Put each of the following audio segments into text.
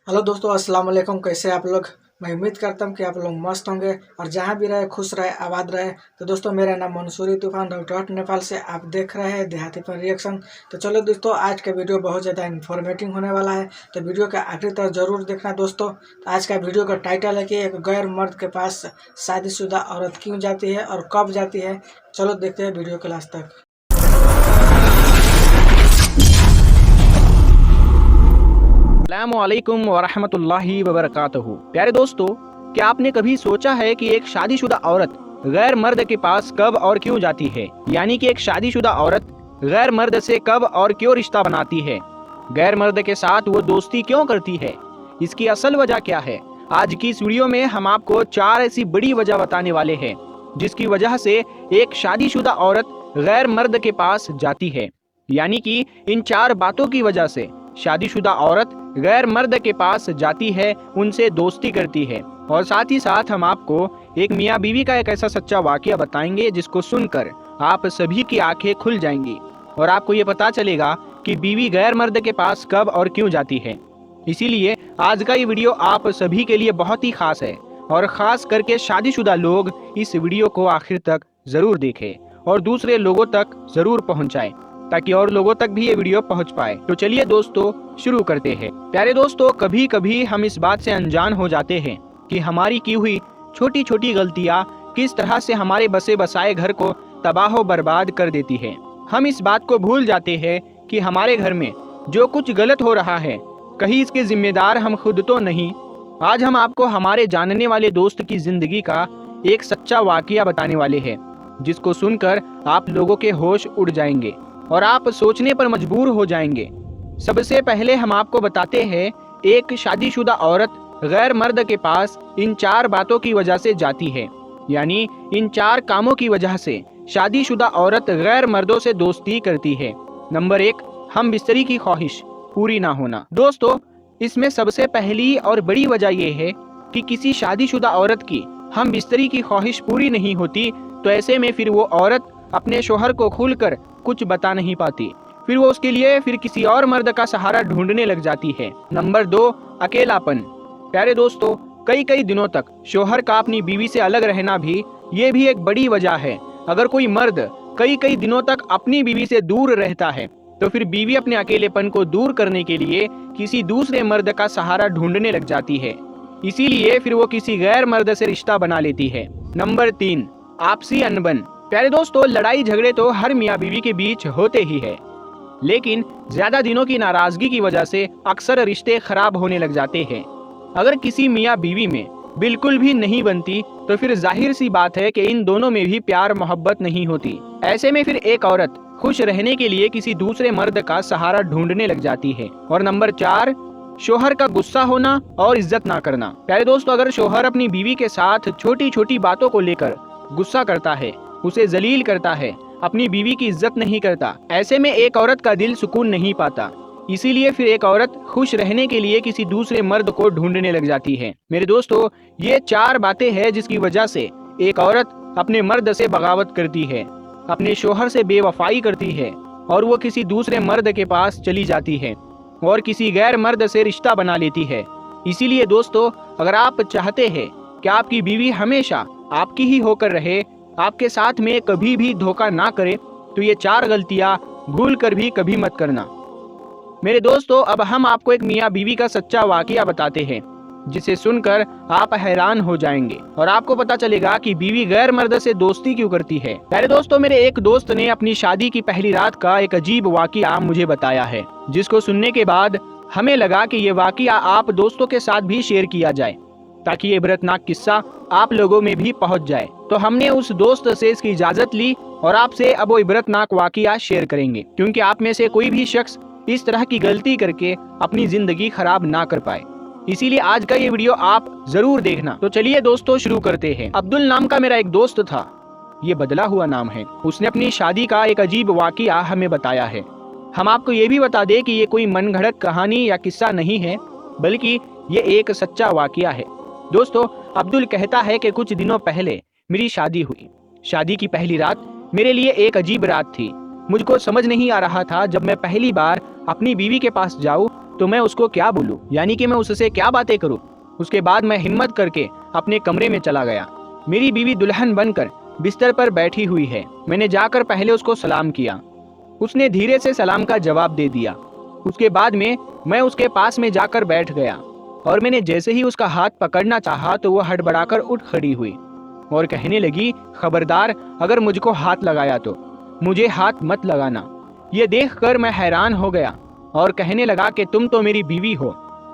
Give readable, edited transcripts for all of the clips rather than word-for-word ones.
Hello दोस्तों, अस्सलाम वालेकुम। कैसे आप लोग? मैं उम्मीद करता हूँ कि आप लोग मस्त होंगे और जहाँ भी रहे खुश रहे, आबाद रहे। तो दोस्तों, मेरा नाम मंसूरी तूफान राउटहाट नेपाल से आप देख रहे हैं देहाती पर रिएक्शन। तो चलो दोस्तों, आज का वीडियो बहुत ज़्यादा इन्फॉर्मेटिव होने वाला है, तो वीडियो का आखिरी तक जरूर देखना दोस्तों। तो आज का वीडियो का टाइटल है कि एक गैर मर्द के पास शादीशुदा औरत क्यों जाती है और कब जाती है। चलो देखते हैं वीडियो के लास्ट तक। अस्सलामुअलैकुम वरहमतुल्लाहि वबरकातुहू। प्यारे दोस्तों, क्या आपने कभी सोचा है कि एक शादीशुदा औरत गैर मर्द के पास कब और क्यों जाती है? यानी कि एक शादीशुदा औरत गैर मर्द से कब और क्यों रिश्ता बनाती है? गैर मर्द के साथ वो दोस्ती क्यों करती है? इसकी असल वजह क्या है? आज की इस वीडियो में हम आपको 4 ऐसी बड़ी वजह बताने वाले हैं जिसकी वजह से एक शादीशुदा औरत गैर मर्द के पास जाती है। यानी कि इन 4 बातों की वजह से शादीशुदा औरत गैर मर्द के पास जाती है, उनसे दोस्ती करती है। और साथ ही साथ हम आपको एक मियाँ बीवी का एक ऐसा सच्चा वाकया बताएंगे जिसको सुनकर आप सभी की आंखें खुल जाएंगी और आपको ये पता चलेगा कि बीवी गैर मर्द के पास कब और क्यों जाती है। इसीलिए आज का ये वीडियो आप सभी के लिए बहुत ही खास है और खास करके शादीशुदा लोग इस वीडियो को आखिर तक जरूर देखें और दूसरे लोगों तक जरूर पहुंचाएं ताकि और लोगों तक भी ये वीडियो पहुंच पाए। तो चलिए दोस्तों, शुरू करते हैं। प्यारे दोस्तों, कभी कभी हम इस बात से अनजान हो जाते हैं कि हमारी की हुई छोटी छोटी गलतियां किस तरह से हमारे बसे बसाए घर को तबाह बर्बाद कर देती है। हम इस बात को भूल जाते हैं कि हमारे घर में जो कुछ गलत हो रहा है, कहीं इसके जिम्मेदार हम खुद तो नहीं। आज हम आपको हमारे जानने वाले दोस्त की जिंदगी का एक सच्चा वाकया बताने वाले हैं जिसको सुनकर आप लोगों के होश उड़ जाएंगे और आप सोचने पर मजबूर हो जाएंगे। सबसे पहले हम आपको बताते हैं, एक शादीशुदा औरत गैर मर्द के पास इन 4 बातों की वजह से जाती है। यानी इन 4 कामों की वजह से शादीशुदा औरत गैर मर्दों से दोस्ती करती है। नंबर 1, हम बिस्तरी की ख्वाहिश पूरी ना होना। दोस्तों, इसमें सबसे पहली और बड़ी वजह यह है कि किसी शादीशुदा औरत की हम बिस्तरी की ख्वाहिश पूरी नहीं होती, तो ऐसे में फिर वो औरत अपने शोहर को खुलकर कुछ बता नहीं पाती। फिर वो उसके लिए फिर किसी और मर्द का सहारा ढूंढने लग जाती है। नंबर 2, अकेलापन। प्यारे दोस्तों, कई दिनों तक शोहर का अपनी बीवी से अलग रहना भी ये भी एक बड़ी वजह है। अगर कोई मर्द कई दिनों तक अपनी बीवी से दूर रहता है तो फिर बीवी अपने अकेलेपन को दूर करने के लिए किसी दूसरे मर्द का सहारा ढूंढने लग जाती है। इसीलिए फिर वो किसी गैर मर्द से रिश्ता बना लेती है। नंबर 3, आपसी अनबन। प्यारे दोस्तों, लड़ाई झगड़े तो हर मियाँ बीवी के बीच होते ही है, लेकिन ज्यादा दिनों की नाराजगी की वजह से अक्सर रिश्ते खराब होने लग जाते हैं। अगर किसी मियाँ बीवी में बिल्कुल भी नहीं बनती तो फिर जाहिर सी बात है कि इन दोनों में भी प्यार मोहब्बत नहीं होती। ऐसे में फिर एक औरत खुश रहने के लिए किसी दूसरे मर्द का सहारा ढूंढने लग जाती है। और नंबर 4, शोहर का गुस्सा होना और इज्जत ना करना। प्यारे दोस्तों, अगर शोहर अपनी बीवी के साथ छोटी छोटी बातों को लेकर गुस्सा करता है, उसे जलील करता है, अपनी बीवी की इज्जत नहीं करता, ऐसे में एक औरत का दिल सुकून नहीं पाता। इसीलिए फिर एक औरत खुश रहने के लिए किसी दूसरे मर्द को ढूंढने लग जाती है। मेरे दोस्तों, ये 4 बातें हैं जिसकी वजह से एक औरत अपने मर्द से बगावत करती है, अपने शोहर से बेवफाई करती है और वो किसी दूसरे मर्द के पास चली जाती है और किसी गैर मर्द से रिश्ता बना लेती है। इसीलिए दोस्तों, अगर आप चाहते हैं कि आपकी बीवी हमेशा आपकी ही होकर रहे, आपके साथ में कभी भी धोखा ना करे, तो ये 4 गलतियां भूल कर भी कभी मत करना। मेरे दोस्तों, अब हम आपको एक मियाँ बीवी का सच्चा वाकया बताते हैं जिसे सुनकर आप हैरान हो जाएंगे और आपको पता चलेगा कि बीवी गैर मर्द से दोस्ती क्यों करती है। प्यारे दोस्तों, मेरे एक दोस्त ने अपनी शादी की पहली रात का एक अजीब वाकया मुझे बताया है, जिसको सुनने के बाद हमें लगा कि ये वाकया आप दोस्तों के साथ भी शेयर किया जाए ताकि ये इबरतनाक किस्सा आप लोगों में भी पहुंच जाए। तो हमने उस दोस्त से इसकी इजाजत ली और आपसे अब वो इबरतनाक वाकया शेयर करेंगे, क्योंकि आप में से कोई भी शख्स इस तरह की गलती करके अपनी जिंदगी खराब ना कर पाए। इसीलिए आज का ये वीडियो आप जरूर देखना। तो चलिए दोस्तों, शुरू करते हैं। अब्दुल नाम का मेरा एक दोस्त था, ये बदला हुआ नाम है। उसने अपनी शादी का एक अजीब वाकया हमें बताया है। हम आपको ये भी बता दें कि ये कोई मनगढ़ंत कहानी या किस्सा नहीं है, बल्कि ये एक सच्चा वाकया है। दोस्तों, अब्दुल कहता है कि कुछ दिनों पहले मेरी शादी हुई। शादी की पहली रात मेरे लिए एक अजीब रात थी। मुझको समझ नहीं आ रहा था जब मैं पहली बार अपनी बीवी के पास जाऊं तो मैं उसको क्या बोलूं, यानी कि मैं उससे क्या बातें करूं। उसके बाद मैं हिम्मत करके अपने कमरे में चला गया। मेरी बीवी दुल्हन बनकर बिस्तर पर बैठी हुई है। मैंने जाकर पहले उसको सलाम किया। उसने धीरे से सलाम का जवाब दे दिया। उसके बाद में मैं उसके पास में जाकर बैठ गया और मैंने जैसे ही उसका हाथ पकड़ना चाहा तो वो हड़बड़ाकर उठ खड़ी हुई और कहने लगी, खबरदार, अगर मुझको हाथ लगाया तो मुझे हाथ मत लगाना। ये देखकर मैं हैरान हो गया और कहने लगा कि तुम तो मेरी बीवी हो,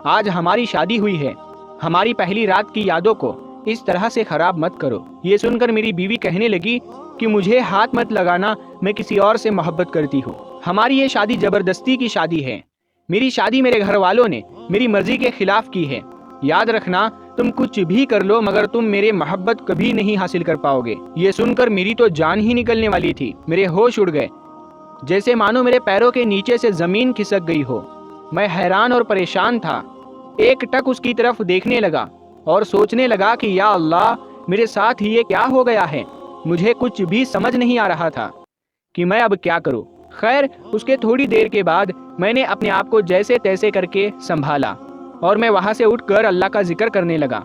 आज हमारी शादी हुई है, हमारी पहली रात की यादों को इस तरह से खराब मत करो। ये सुनकर मेरी बीवी कहने लगी कि मुझे हाथ मत लगाना, मैं किसी और से मोहब्बत करती हूँ। हमारी ये शादी जबरदस्ती की शादी है। मेरी शादी मेरे घर वालों ने मेरी मर्जी के खिलाफ की है। याद रखना, तुम कुछ भी कर लो मगर तुम मेरे मोहब्बत कभी नहीं हासिल कर पाओगे। ये सुनकर मेरी तो जान ही निकलने वाली थी। मेरे होश उड़ गए, जैसे मानो मेरे पैरों के नीचे से जमीन खिसक गई हो। मैं हैरान और परेशान था। एक टक उसकी तरफ देखने लगा और सोचने लगा कि या अल्लाह, मेरे साथ ये क्या हो गया है। मुझे कुछ भी समझ नहीं आ रहा था कि मैं अब क्या करूं। खैर, उसके थोड़ी देर के बाद मैंने अपने आप को जैसे तैसे करके संभाला और मैं वहां से उठकर अल्लाह का जिक्र करने लगा।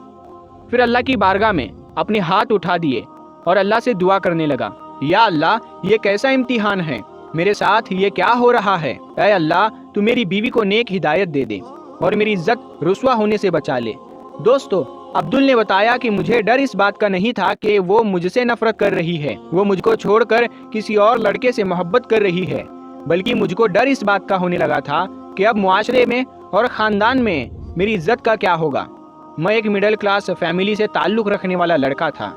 फिर अल्लाह की बारगाह में अपने हाथ उठा दिए और अल्लाह से दुआ करने लगा, या अल्लाह, ये कैसा इम्तिहान है, मेरे साथ ये क्या हो रहा है। ऐ अल्लाह, तू मेरी बीवी को नेक हिदायत दे दे और मेरी इज्जत रुस्वा होने से बचा ले। दोस्तों, अब्दुल ने बताया कि मुझे डर इस बात का नहीं था कि वो मुझसे नफरत कर रही है, वो मुझको छोड़कर किसी और लड़के से मोहब्बत कर रही है, बल्कि मुझको डर इस बात का होने लगा था कि अब मुआशरे में और ख़ानदान में मेरी इज्जत का क्या होगा। मैं एक मिडिल क्लास फैमिली से ताल्लुक़ रखने वाला लड़का था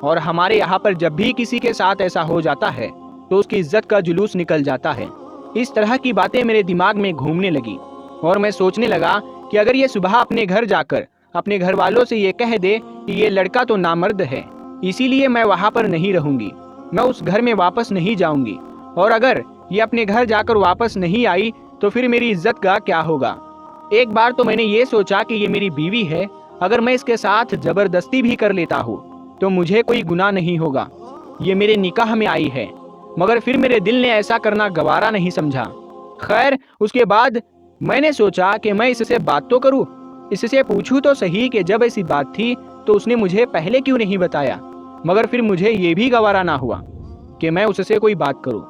और हमारे यहाँ पर जब भी किसी के साथ ऐसा हो जाता है तो उसकी इज्जत का जुलूस निकल जाता है। इस तरह की बातें मेरे दिमाग में घूमने लगी और मैं सोचने लगा कि अगर ये सुबह अपने घर जाकर अपने घर वालों से ये कह दे कि ये लड़का तो नामर्द है, इसीलिए मैं वहाँ पर नहीं रहूँगी, मैं उस घर में वापस नहीं जाऊँगी, और अगर ये अपने घर जाकर वापस नहीं आई तो फिर मेरी इज्जत का क्या होगा। एक बार तो मैंने ये सोचा कि ये मेरी बीवी है, अगर मैं इसके साथ जबरदस्ती भी कर लेता हूँ तो मुझे कोई गुनाह नहीं होगा, ये मेरे निकाह में आई है। मगर फिर मेरे दिल ने ऐसा करना गवारा नहीं समझा। खैर, उसके बाद मैंने सोचा कि मैं इससे बात तो करूँ, इससे पूछूं तो सही कि जब ऐसी बात थी तो उसने मुझे पहले क्यों नहीं बताया। मगर फिर मुझे ये भी गवारा ना हुआ कि मैं उससे कोई बात करूं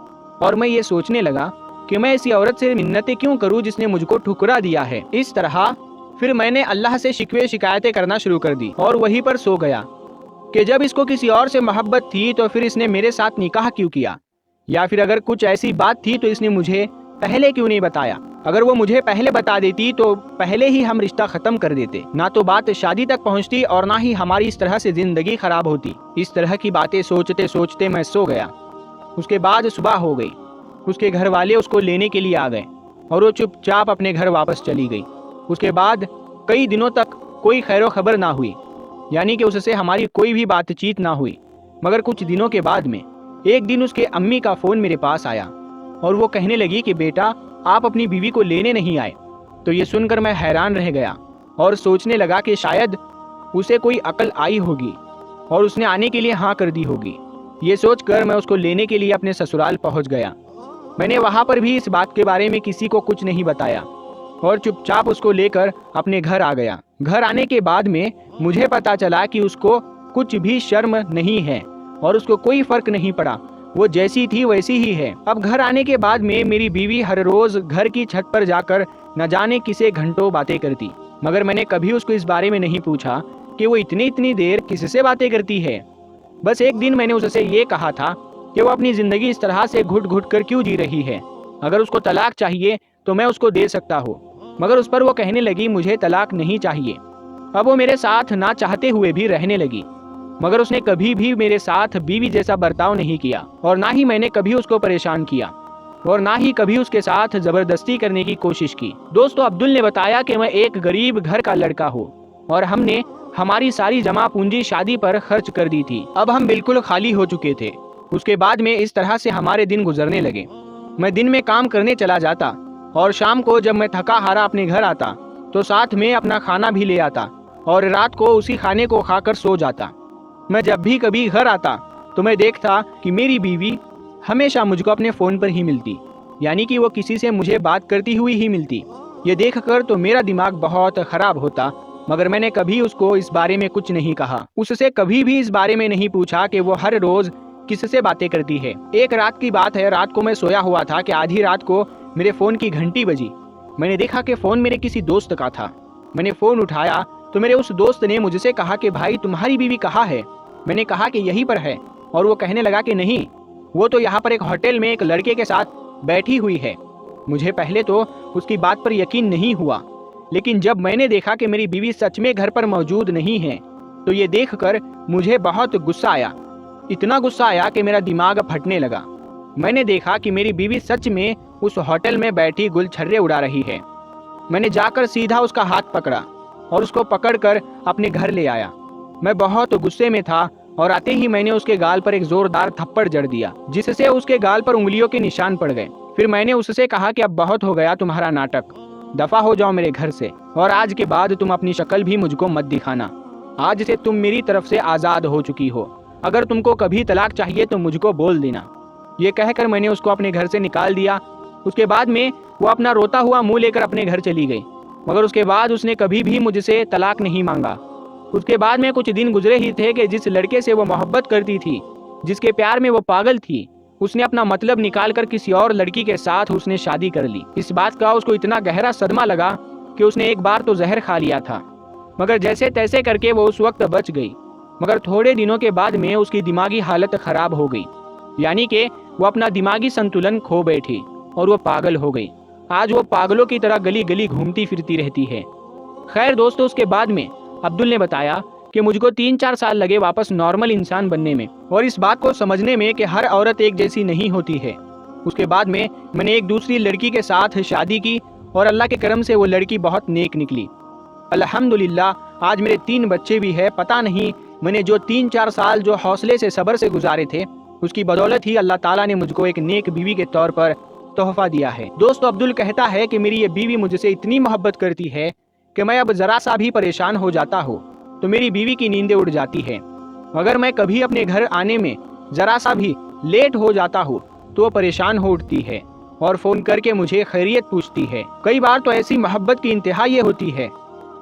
और मैं ये सोचने लगा कि मैं ऐसी औरत से मिन्नतें क्यों करूं जिसने मुझको ठुकरा दिया है। इस तरह फिर मैंने अल्लाह से शिकवे शिकायतें करना शुरू कर दी और वहीं पर सो गया कि जब इसको किसी और से मोहब्बत थी तो फिर इसने मेरे साथ निकाह क्यों किया, या फिर अगर कुछ ऐसी बात थी तो इसने मुझे पहले क्यों नहीं बताया। अगर वो मुझे पहले बता देती तो पहले ही हम रिश्ता खत्म कर देते, ना तो बात शादी तक पहुंचती और ना ही हमारी इस तरह से जिंदगी खराब होती। इस तरह की बातें सोचते सोचते मैं सो गया। उसके बाद सुबह हो गई। उसके घर वाले उसको लेने के लिए आ गए और वो चुपचाप अपने घर वापस चली गई। उसके बाद कई दिनों तक कोई खैरो खबर ना हुई, यानी कि उससे हमारी कोई भी बातचीत ना हुई। मगर कुछ दिनों के बाद में एक दिन उसके अम्मी का फ़ोन मेरे पास आया और वो कहने लगी कि बेटा, आप अपनी बीवी को लेने नहीं आए। तो ये सुनकर मैं हैरान रह गया और सोचने लगा कि शायद उसे कोई अकल आई होगी और उसने आने के लिए हाँ कर दी होगी। ये सोचकर मैं उसको लेने के लिए अपने ससुराल पहुंच गया। मैंने वहाँ पर भी इस बात के बारे में किसी को कुछ नहीं बताया और चुपचाप उसको लेकर अपने घर आ गया। घर आने के बाद में मुझे पता चला कि उसको कुछ भी शर्म नहीं है और उसको कोई फर्क नहीं पड़ा, वो जैसी थी वैसी ही है। अब घर आने के बाद में मेरी बीवी हर रोज घर की छत पर जाकर न जाने किसे घंटों बातें करती, मगर मैंने कभी उसको इस बारे में नहीं पूछा कि वो इतनी देर किससे बातें करती है। बस एक दिन मैंने उससे ये कहा था कि वो अपनी जिंदगी इस तरह से घुट घुट कर क्यों जी रही है, अगर उसको तलाक चाहिए तो मैं उसको दे सकता हूँ। मगर उस पर वो कहने लगी मुझे तलाक नहीं चाहिए। अब वो मेरे साथ ना चाहते हुए भी रहने लगी, मगर उसने कभी भी मेरे साथ बीवी जैसा बर्ताव नहीं किया और ना ही मैंने कभी उसको परेशान किया और ना ही कभी उसके साथ जबरदस्ती करने की कोशिश की। दोस्तों, अब्दुल ने बताया कि मैं एक गरीब घर का लड़का हूँ और हमने हमारी सारी जमा पूंजी शादी पर खर्च कर दी थी। अब हम बिल्कुल खाली हो चुके थे। उसके बाद में इस तरह से हमारे दिन गुजरने लगे। मैं दिन में काम करने चला जाता और शाम को जब मैं थका हारा अपने घर आता तो साथ में अपना खाना भी ले आता और रात को उसी खाने को खाकर सो जाता। मैं जब भी कभी घर आता तो मैं देखता कि मेरी बीवी हमेशा मुझको अपने फ़ोन पर ही मिलती, यानी कि वो किसी से मुझे बात करती हुई ही मिलती। یہ دیکھ کر تو میرا دماغ بہت خراب ہوتا، مگر میں نے کبھی اس کو اس بارے میں کچھ نہیں کہا۔ اس سے کبھی بھی اس بارے میں نہیں پوچھا کہ وہ ہر روز کس سے باتیں کرتی ہے۔ ایک رات کی بات ہے، رات کو میں سویا ہوا تھا کہ آدھی رات کو میرے فون کی گھنٹی بجی۔ میں نے دیکھا کہ فون میرے کسی دوست کا تھا۔ میں نے فون اٹھایا تو میرے اس دوست نے مجھ سے کہا کہ بھائی تمہاری بیوی کہاں ہے؟ میں نے کہا کہ یہیں پر ہے، اور وہ کہنے لگا کہ نہیں، وہ تو یہاں پر ایک ہوٹل میں ایک لڑکے کے ساتھ بیٹھی ہوئی ہے۔ مجھے پہلے تو اس کی بات پر یقین نہیں ہوا، لیکن جب میں نے دیکھا کہ میری بیوی سچ میں گھر پر موجود نہیں ہے تو یہ دیکھ کر مجھے بہت غصہ آیا۔ اتنا غصہ آیا کہ میرا دماغ پھٹنے لگا۔ میں نے دیکھا کہ میری بیوی سچ میں اس ہوٹل میں بیٹھی گل چھرے اڑا رہی ہے۔ میں نے جا کر سیدھا اس کا ہاتھ پکڑا اور اس کو پکڑ کر اپنے گھر لے آیا۔ میں بہت غصے میں تھا اور آتے ہی میں نے اس کے گال پر ایک زوردار تھپڑ جڑ دیا، جس سے اس کے گال پر انگلیوں کے نشان پڑ گئے۔ پھر میں نے اس سے کہا کہ اب بہت ہو گیا تمہارا ناٹک، دفع ہو جاؤ میرے گھر سے، اور آج کے بعد تم اپنی شکل بھی مجھ کو مت دکھانا۔ آج سے تم میری طرف سے آزاد ہو چکی ہو، اگر تم کو کبھی طلاق چاہیے تو مجھ کو بول دینا۔ یہ کہہ کر میں نے اس کو اپنے گھر سے نکال دیا۔ اس کے بعد میں وہ اپنا روتا ہوا منہ لے کر اپنے گھر چلی گئی، مگر اس کے بعد اس نے کبھی بھی مجھ سے طلاق نہیں مانگا۔ اس کے بعد میں کچھ دن گزرے ہی تھے کہ جس لڑکے سے وہ محبت کرتی تھی، جس کے پیار میں وہ پاگل تھی، اس نے اپنا مطلب نکال کر کسی اور لڑکی کے ساتھ اس نے شادی کر لی۔ اس بات کا اس کو اتنا گہرا صدمہ لگا کہ اس نے ایک بار تو زہر کھا لیا تھا، مگر جیسے تیسے کر کے وہ اس وقت بچ گئی۔ مگر تھوڑے دنوں کے بعد میں اس کی دماغی حالت خراب ہو گئی، یعنی کہ وہ اپنا دماغی سنتولن کھو بیٹھی اور وہ پاگل ہو گئی۔ آج وہ پاگلوں کی طرح گلی گلی گھومتی پھرتی رہتی ہے۔ خیر دوستو، اس کے بعد میں عبدل نے بتایا کہ مجھ کو 3-4 سال لگے واپس نارمل انسان بننے میں، اور اس بات کو سمجھنے میں کہ ہر عورت ایک جیسی نہیں ہوتی ہے۔ اس کے بعد میں نے ایک دوسری لڑکی کے ساتھ شادی کی اور اللہ کے کرم سے وہ لڑکی بہت نیک نکلی۔ الحمدللہ آج میرے 3 بچے بھی ہیں۔ پتہ نہیں میں نے جو 3-4 سال جو حوصلے سے صبر سے گزارے تھے، اس کی بدولت ہی اللہ تعالیٰ نے مجھ کو ایک نیک بیوی کے طور پر تحفہ دیا ہے۔ دوستو، عبدل کہتا ہے کہ میری یہ بیوی مجھ سے اتنی محبت کرتی ہے کہ میں اب ذرا سا بھی پریشان ہو جاتا ہوں تو میری بیوی کی نیندیں اڑ جاتی ہے۔ اگر میں کبھی اپنے گھر آنے میں ذرا سا بھی لیٹ ہو جاتا ہوں تو وہ پریشان ہو اٹھتی ہے اور فون کر کے مجھے خیریت پوچھتی ہے۔ کئی بار تو ایسی محبت کی انتہا یہ ہوتی ہے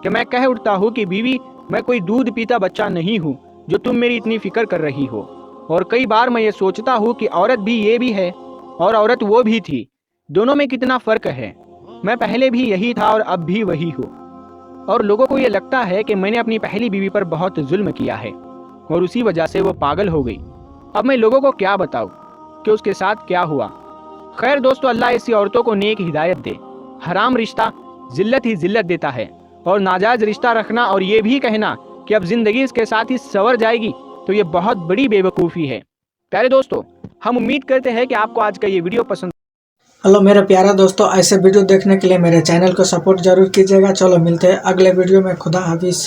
کہ میں کہہ اٹھتا ہوں کہ بیوی، میں کوئی دودھ پیتا بچہ نہیں ہوں جو تم میری اتنی فکر کر رہی ہو۔ اور کئی بار میں یہ سوچتا ہوں کہ عورت بھی یہ بھی ہے اور عورت وہ بھی تھی، دونوں میں کتنا فرق ہے۔ میں پہلے بھی یہی تھا اور اب بھی وہی ہوں، اور لوگوں کو یہ لگتا ہے کہ میں نے اپنی پہلی بیوی پر بہت ظلم کیا ہے اور اسی وجہ سے وہ پاگل ہو گئی۔ اب میں لوگوں کو کیا بتاؤں کہ اس کے ساتھ کیا ہوا۔ خیر دوستو، اللہ ایسی عورتوں کو نیک ہدایت دے۔ حرام رشتہ ذلت ہی ذلت دیتا ہے، اور ناجائز رشتہ رکھنا اور یہ بھی کہنا کہ اب زندگی اس کے ساتھ ہی سنور جائے گی تو یہ بہت بڑی بے وقوفی ہے۔ پیارے دوستو، ہم امید کرتے ہیں کہ آپ کو آج کا یہ ویڈیو پسند۔ ہلو میرے پیارا دوستو، ایسے ویڈیو دیکھنے کے لیے میرے چینل کو سپورٹ ضرور کیجیے گا۔ چلو ملتے ہیں اگلے ویڈیو میں۔ خدا حافظ۔